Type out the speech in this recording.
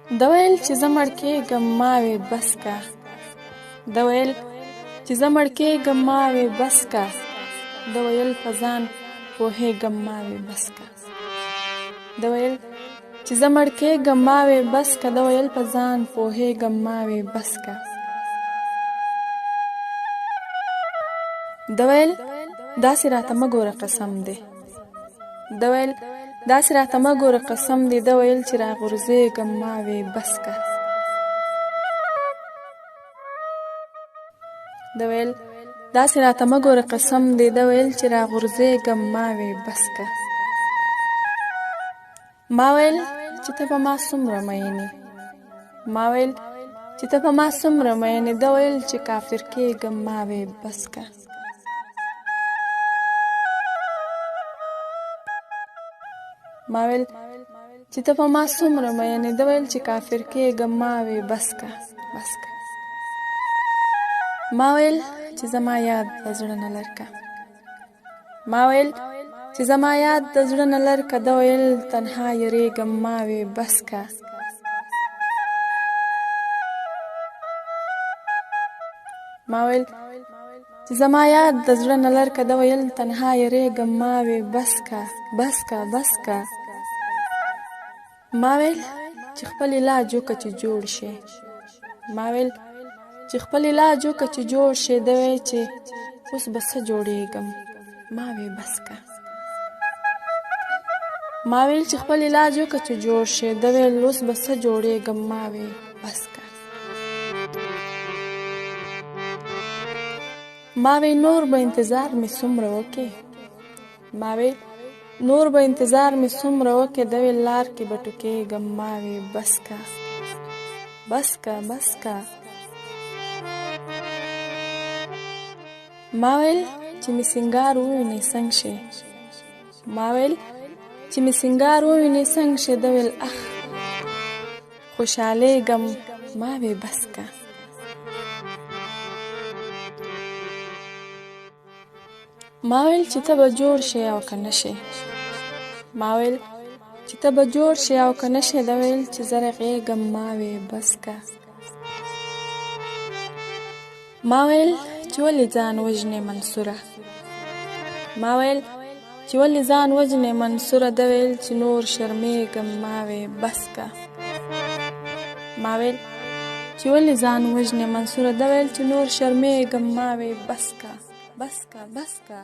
د ویل چې زه مړ کېږم ما وې بس کا، د ویل چې زه مړ کېږم ما وې بس کا، د ویل په ځان پوهېږم ما وې بس کا، د ویل چې زه مړ کېږم ما وې بس کا، د ویل په ځان پوهېږم ما وې بس کا. د ویل داسې راته مه ګوره قسم دی، د ویل داسې راته مه ګوره قسم دی، د ویل چې راغورځېږم ما وې بس کا، د ویل داسې راته مه ګوره قسم دی، د ویل چې راغورځېږم ما وې بس کا. ما ویل چې ته په ما څومره مینې، ما ویل چې ته په ما څومره مینې، د ویل چې کافر کېږم ما وې بس کا. ما ویل چې ته په ما څومره مینې، د ویل چې کافر کېږم ما وې بس کا بس کا. ما ویل چې زما یاد د زړه نه لرکه، ما ویل چې زما یاد د زړه نه لرکه، د ویل تنها یریږم ما وې بس کا. ما ویل چې زما یاد د زړه نه لرکه، د ویل تنها یریږم ما وې بس کا بس کا بس کا. ما ویل چې خپل علاج وکړه چې جوړ شي، ما ویل چې خپل علاج وکړه چې جوړ شي، د ویل چې اوس به څه جوړېږم ما وې بس کا. ما ویل چې خپل علاج وکړه چې جوړ شي، د ویل اوس به څه جوړېږم ما وې بس کا. ما وی نور به انتظار می څومره وکې، ما وی نور به انتظار می څومره وکې، د ویل لار کې به ټوکېږم ما وی بس کا بس کا بس کا. ما ویل چې می سنگار ووینې څنګ شي، ما ویل چې می سنگار ووینې څنګ شي، د ویل اخ خوشحالېږم ما وی بس کا. ما ویل چې ته به جوړ شي او که نه شي، ما ویل چې ته به جوړ شي او که نه شي، د ویل چې زه رغېږم ما وې بس کا. ما ویل چې ولې ځان وژنې منصوره، ما ویل چې ولې ځان وژنې منصوره، د ویل چې نور شرمېږم ما وې بس کا. ما ویل چې ولې ځان وژنې منصوره، د ویل چې نور شرمېږم ما وې بس کا بس کا بس کا.